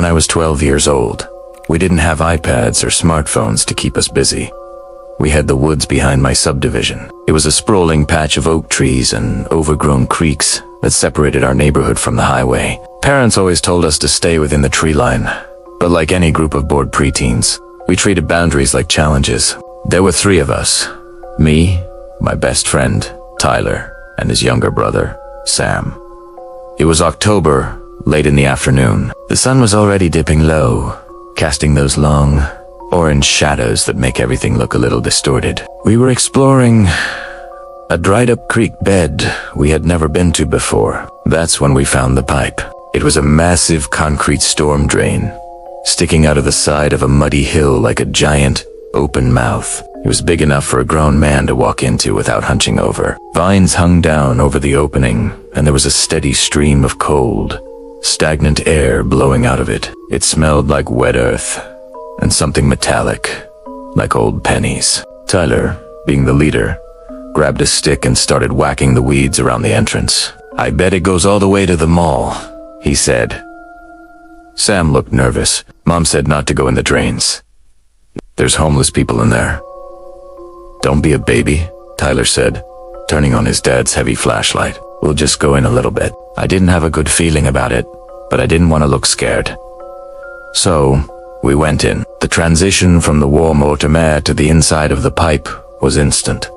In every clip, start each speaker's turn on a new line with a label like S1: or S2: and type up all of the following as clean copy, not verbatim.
S1: when I was 12 years old. We didn't have iPads or smartphones to keep us busy. We had the woods behind my subdivision. It was a sprawling patch of oak trees and overgrown creeks that separated our neighborhood from the highway. Parents always told us to stay within the tree line, but like any group of bored preteens, we treated boundaries like challenges. There were 3 of us. Me, my best friend, Tyler, and his younger brother, Sam. It was October, late in the afternoon. The sun was already dipping low, casting those long, orange shadows that make everything look a little distorted. We were exploring a dried-up creek bed we had never been to before. That's when we found the pipe. It was a massive concrete storm drain, sticking out of the side of a muddy hill like a giant, open mouth. It was big enough for a grown man to walk into without hunching over. Vines hung down over the opening, and there was a steady stream of cold, stagnant air blowing out of it. It smelled like wet earth, and something metallic, like old pennies. Tyler, being the leader, grabbed a stick and started whacking the weeds around the entrance. "I bet it goes all the way to the mall," he said. Sam looked nervous. Mom said not to go in the drains. "There's homeless people in there." "Don't be a baby," Tyler said, turning on his dad's heavy flashlight. "We'll just go in a little bit." I didn't have a good feeling about it, but I didn't want to look scared. So, we went in. The transition from the warm autumn air to the inside of the pipe was instant.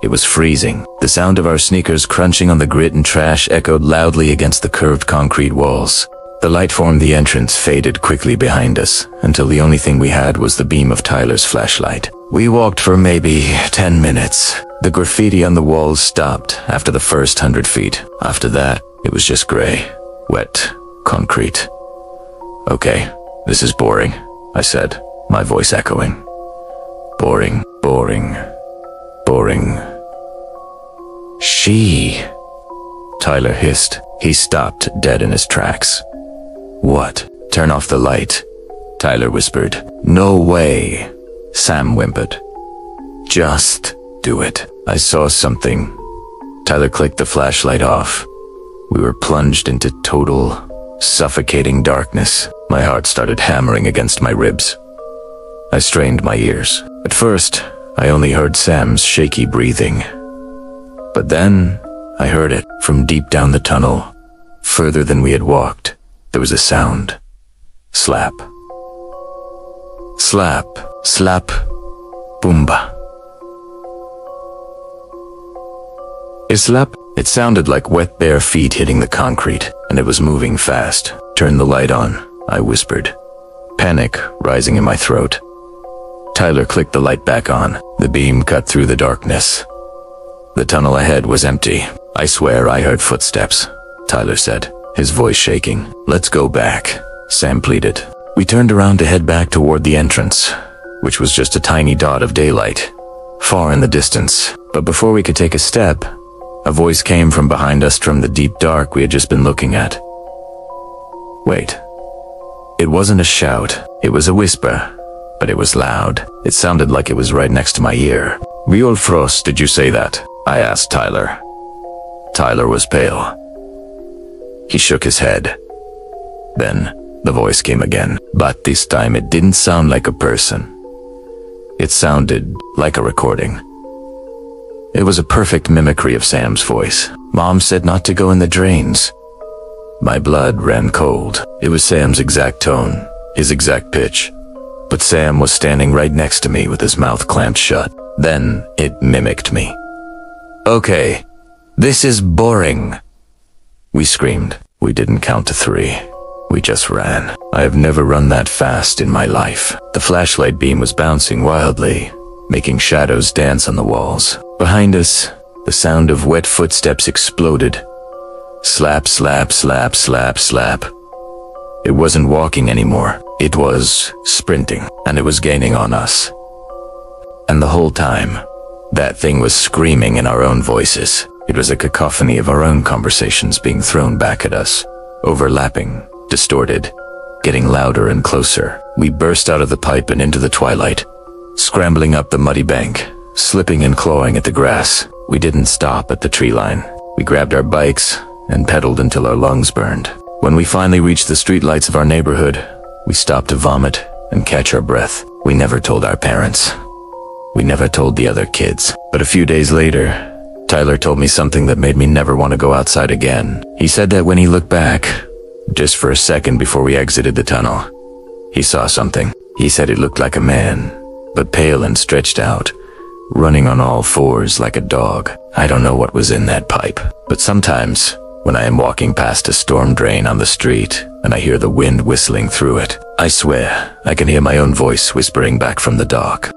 S1: It was freezing. The sound of our sneakers crunching on the grit and trash echoed loudly against the curved concrete walls. The light from the entrance faded quickly behind us, until the only thing we had was the beam of Tyler's flashlight. We walked for maybe 10 minutes. The graffiti on the walls stopped after the first 100 feet. After that, it was just gray, wet concrete. "Okay, this is boring," I said, my voice echoing. "Boring, boring, boring." "She," Tyler hissed. He stopped dead in his tracks. "What?" "Turn off the light," Tyler whispered. "No way," Sam whimpered. "Just do it." I saw something. Tyler clicked the flashlight off. We were plunged into total, suffocating darkness. My heart started hammering against my ribs. I strained my ears. At first, I only heard Sam's shaky breathing. But then, I heard it from deep down the tunnel. Further than we had walked, there was a sound. Slap. Slap. Slap. Boomba. A slap. It sounded like wet bare feet hitting the concrete, and it was moving fast. "Turn the light on," I whispered, panic rising in my throat. Tyler clicked the light back on. The beam cut through the darkness. The tunnel ahead was empty. "I swear I heard footsteps," Tyler said, his voice shaking. "Let's go back," Sam pleaded. We turned around to head back toward the entrance, which was just a tiny dot of daylight, far in the distance. But before we could take a step, a voice came from behind us from the deep dark we had just been looking at. Wait. It wasn't a shout. It was a whisper, but it was loud. It sounded like it was right next to my ear. "Real Frost, did you say that?" I asked Tyler. Tyler was pale. He shook his head. Then, the voice came again, but this time it didn't sound like a person. It sounded like a recording. It was a perfect mimicry of Sam's voice. "Mom said not to go in the drains." My blood ran cold. It was Sam's exact tone, his exact pitch. But Sam was standing right next to me with his mouth clamped shut. Then it mimicked me. "Okay, this is boring," we screamed. We didn't count to 3. We just ran. I have never run that fast in my life. The flashlight beam was bouncing wildly, making shadows dance on the walls. Behind us, the sound of wet footsteps exploded. Slap, slap, slap, slap, slap. It wasn't walking anymore. It was sprinting, and it was gaining on us. And the whole time, that thing was screaming in our own voices. It was a cacophony of our own conversations being thrown back at us, overlapping, distorted, getting louder and closer. We burst out of the pipe and into the twilight, scrambling up the muddy bank, slipping and clawing at the grass. We didn't stop at the tree line. We grabbed our bikes and pedaled until our lungs burned. When we finally reached the streetlights of our neighborhood, we stopped to vomit and catch our breath. We never told our parents. We never told the other kids. But a few days later, Tyler told me something that made me never want to go outside again. He said that when he looked back, just for a second before we exited the tunnel, he saw something. He said it looked like a man, but pale and stretched out, running on all fours like a dog. I don't know what was in that pipe, but sometimes when I am walking past a storm drain on the street and I hear the wind whistling through it, I swear I can hear my own voice whispering back from the dark.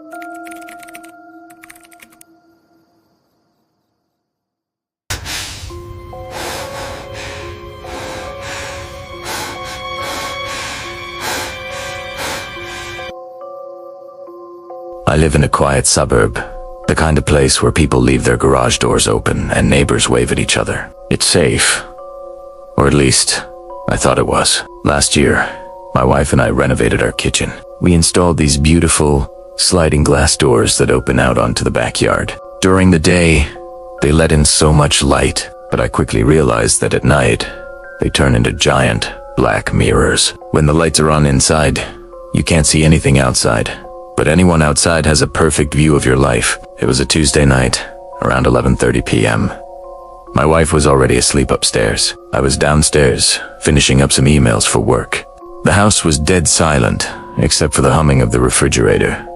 S1: I live in a quiet suburb, the kind of place where people leave their garage doors open and neighbors wave at each other. It's safe. Or at least, I thought it was. Last year, my wife and I renovated our kitchen. We installed these beautiful, sliding glass doors that open out onto the backyard. During the day, they let in so much light, but I quickly realized that at night, they turn into giant, black mirrors. When the lights are on inside, you can't see anything outside. But anyone outside has a perfect view of your life. It was a Tuesday night, around 11:30 p.m. My wife was already asleep upstairs. I was downstairs, finishing up some emails for work. The house was dead silent, except for the humming of the refrigerator.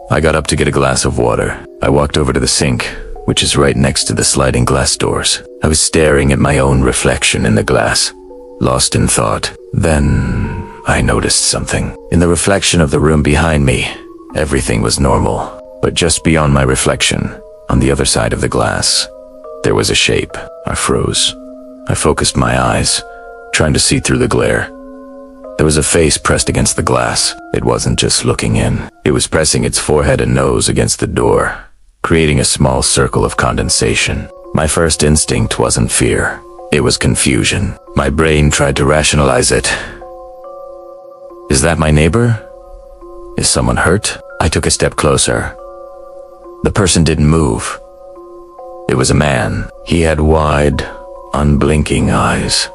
S1: I got up to get a glass of water. I walked over to the sink, which is right next to the sliding glass doors. I was staring at my own reflection in the glass, lost in thought. Then I noticed something. In the reflection of the room behind me, everything was normal, but just beyond my reflection, on the other side of the glass, there was a shape. I froze. I focused my eyes, trying to see through the glare. There was a face pressed against the glass. It wasn't just looking in. It was pressing its forehead and nose against the door, creating a small circle of condensation. My first instinct wasn't fear. It was confusion. My brain tried to rationalize it. Is that my neighbor? Is someone hurt? I took a step closer. The person didn't move. It was a man. He had wide, unblinking eyes,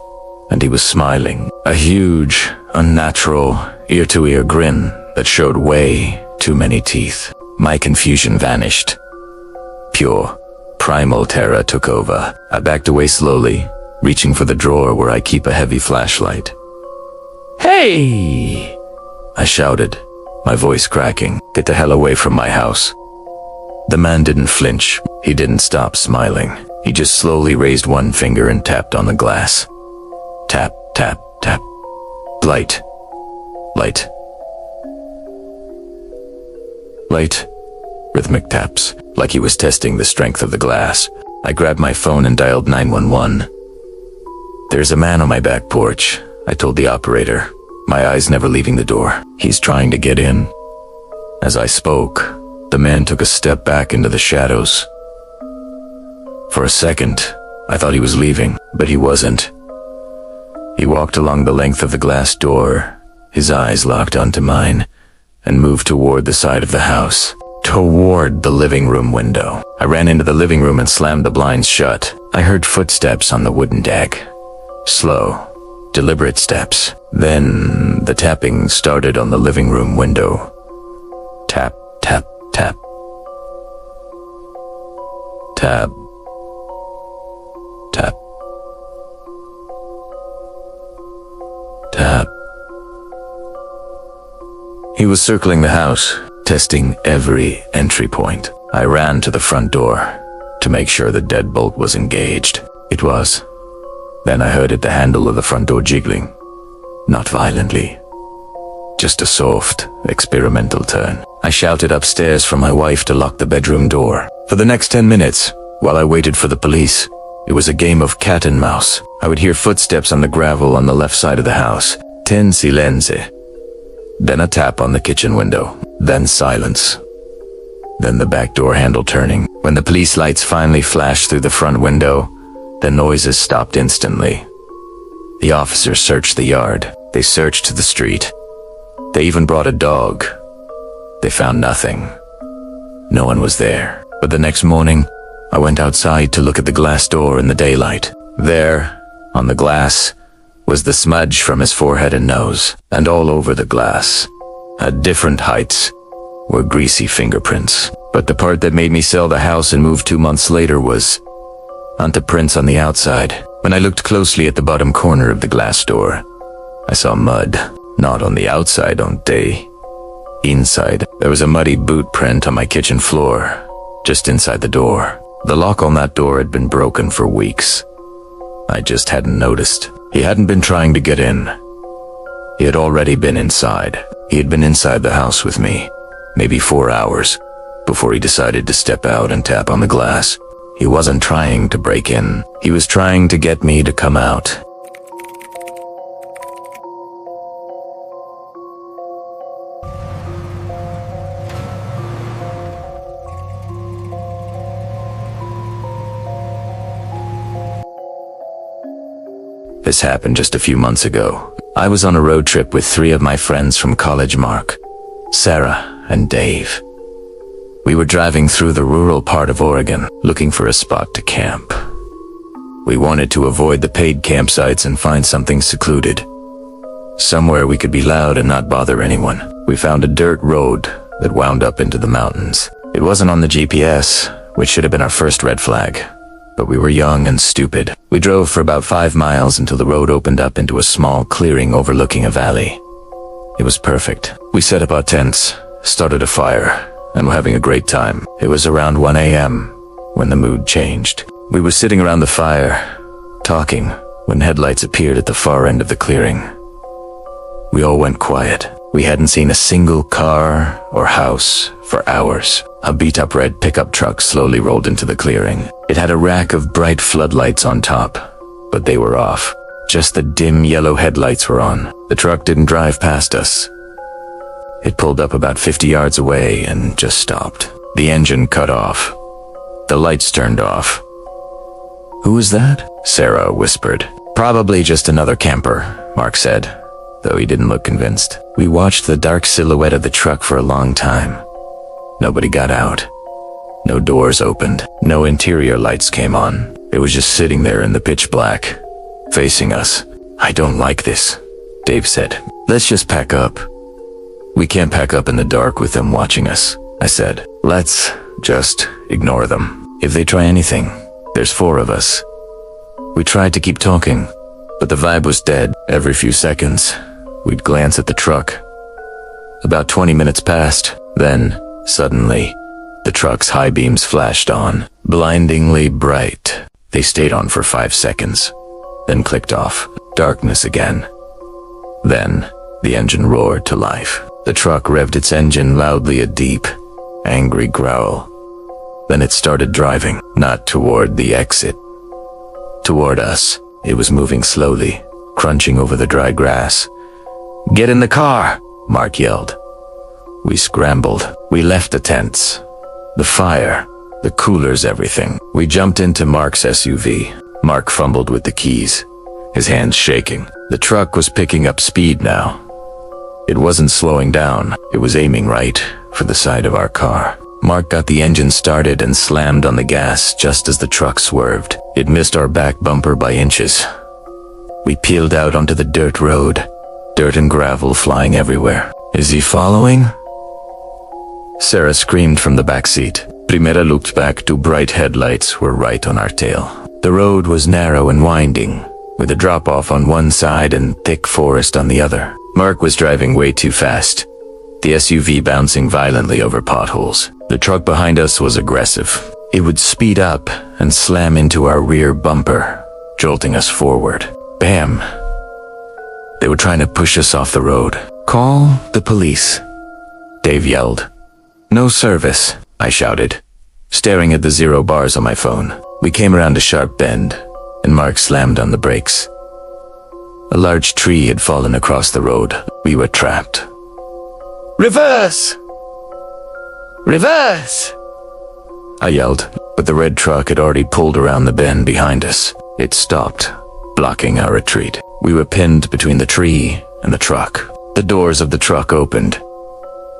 S1: and he was smiling. A huge, unnatural, ear-to-ear grin that showed way too many teeth. My confusion vanished. Pure, primal terror took over. I backed away slowly, reaching for the drawer where I keep a heavy flashlight. "Hey!" I shouted, my voice cracking. "Get the hell away from my house." The man didn't flinch. He didn't stop smiling. He just slowly raised one finger and tapped on the glass. Tap, tap, tap. Light. Light. Light. Rhythmic taps, like he was testing the strength of the glass. I grabbed my phone and dialed 911. "There's a man on my back porch," I told the operator, my eyes never leaving the door. "He's trying to get in." As I spoke, the man took a step back into the shadows. For a second, I thought he was leaving, but he wasn't. He walked along the length of the glass door, his eyes locked onto mine, and moved toward the side of the house, toward the living room window. I ran into the living room and slammed the blinds shut. I heard footsteps on the wooden deck. Slow, deliberate steps. Then the tapping started on the living room window. Tap, tap, tap. Tap. Tap. Tap. He was circling the house, testing every entry point. I ran to the front door to make sure the deadbolt was engaged. It was. Then I heard the handle of the front door jiggling. Not violently. Just a soft, experimental turn. I shouted upstairs for my wife to lock the bedroom door. For the next 10 minutes, while I waited for the police, it was a game of cat and mouse. I would hear footsteps on the gravel on the left side of the house. Ten silence. Then a tap on the kitchen window. Then silence. Then the back door handle turning. When the police lights finally flashed through the front window, the noises stopped instantly. The officers searched the yard. They searched the street. They even brought a dog. They found nothing. No one was there. But the next morning, I went outside to look at the glass door in the daylight. There, on the glass, was the smudge from his forehead and nose, and all over the glass, at different heights, were greasy fingerprints. But the part that made me sell the house and move 2 months later was onto prints on the outside. When I looked closely at the bottom corner of the glass door, I saw mud, not on the outside only. Inside, there was a muddy boot print on my kitchen floor, just inside the door. The lock on that door had been broken for weeks. I just hadn't noticed. He hadn't been trying to get in. He had already been inside. He had been inside the house with me, maybe 4 hours, before he decided to step out and tap on the glass. He wasn't trying to break in. He was trying to get me to come out. This happened just a few months ago. I was on a road trip with 3 of my friends from college: Mark, Sarah, and Dave. We were driving through the rural part of Oregon, looking for a spot to camp. We wanted to avoid the paid campsites and find something secluded, somewhere we could be loud and not bother anyone. We found a dirt road that wound up into the mountains. It wasn't on the GPS, which should have been our first red flag. But we were young and stupid. We drove for about 5 miles until the road opened up into a small clearing overlooking a valley. It was perfect. We set up our tents, started a fire, and were having a great time. It was around 1 a.m. when the mood changed. We were sitting around the fire, talking, when headlights appeared at the far end of the clearing. We all went quiet. We hadn't seen a single car or house for hours. A beat-up red pickup truck slowly rolled into the clearing. It had a rack of bright floodlights on top, but they were off. Just the dim yellow headlights were on. The truck didn't drive past us. It pulled up about 50 yards away and just stopped. The engine cut off. The lights turned off. "Who was that?" Sarah whispered. "Probably just another camper," Mark said, though he didn't look convinced. We watched the dark silhouette of the truck for a long time. Nobody got out. No doors opened. No interior lights came on. It was just sitting there in the pitch black, facing us. "I don't like this," Dave said. "Let's just pack up." "We can't pack up in the dark with them watching us," I said. "Let's just ignore them. If they try anything, there's 4 of us." We tried to keep talking, but the vibe was dead. Every few seconds, we'd glance at the truck. About 20 minutes passed. Then, suddenly, the truck's high beams flashed on, blindingly bright. They stayed on for 5 seconds, then clicked off. Darkness again. Then, the engine roared to life. The truck revved its engine loudly, a deep, angry growl. Then it started driving, not toward the exit. Toward us. It was moving slowly, crunching over the dry grass. "Get in the car!" Mark yelled. We scrambled. We left the tents, the fire, the coolers, everything. We jumped into Mark's SUV. Mark fumbled with the keys, his hands shaking. The truck was picking up speed now. It wasn't slowing down. It was aiming right for the side of our car. Mark got the engine started and slammed on the gas just as the truck swerved. It missed our back bumper by inches. We peeled out onto the dirt road, dirt and gravel flying everywhere. "Is he following?" Sarah screamed from the back seat. Primera looked back. 2 bright headlights were right on our tail. The road was narrow and winding, with a drop-off on one side and thick forest on the other. Mark was driving way too fast, the SUV bouncing violently over potholes. The truck behind us was aggressive. It would speed up and slam into our rear bumper, jolting us forward. Bam! They were trying to push us off the road. "Call the police," Dave yelled. "No service," I shouted, staring at the 0 bars on my phone. We came around a sharp bend, and Mark slammed on the brakes. A large tree had fallen across the road. We were trapped. "Reverse! Reverse!" I yelled, but the red truck had already pulled around the bend behind us. It stopped, blocking our retreat. We were pinned between the tree and the truck. The doors of the truck opened.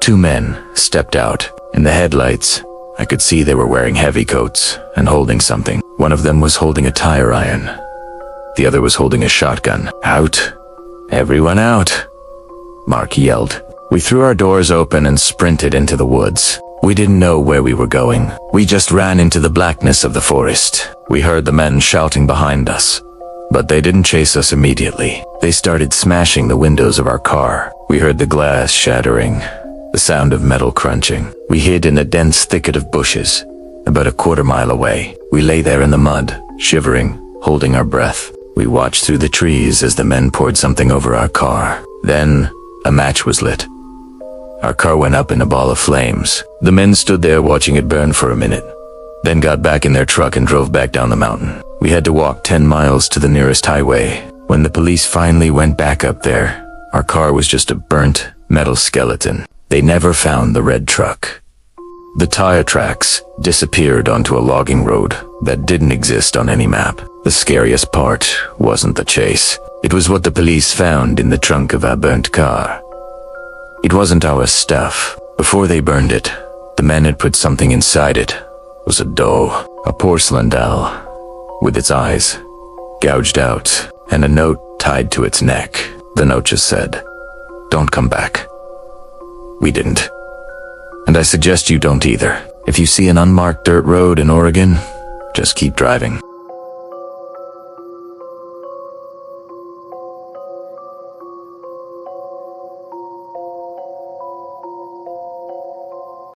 S1: 2 men stepped out. In the headlights, I could see they were wearing heavy coats and holding something. One of them was holding a tire iron. The other was holding a shotgun. Out. Everyone out, Mark yelled. We threw our doors open and sprinted into the woods. We didn't know where we were going. We just ran into the blackness of the forest. We heard the men shouting behind us, but they didn't chase us immediately. They started smashing the windows of our car. We heard the glass shattering, the sound of metal crunching. We hid in a dense thicket of bushes, about a quarter-mile away. We lay there in the mud, shivering, holding our breath. We watched through the trees as the men poured something over our car. Then, a match was lit. Our car went up in a ball of flames. The men stood there watching it burn for a minute, then got back in their truck and drove back down the mountain. We had to walk 10 miles to the nearest highway. When the police finally went back up there, our car was just a burnt metal skeleton. They never found the red truck. The tire tracks disappeared onto a logging road that didn't exist on any map. The scariest part wasn't the chase. It was what the police found in the trunk of our burnt car. It wasn't our stuff. Before they burned it, the men had put something inside it. It was a doll, a porcelain doll, with its eyes gouged out, and a note tied to its neck. The note just said, "Don't come back." We didn't. And I suggest you don't either. If you see an unmarked dirt road in Oregon, just keep driving.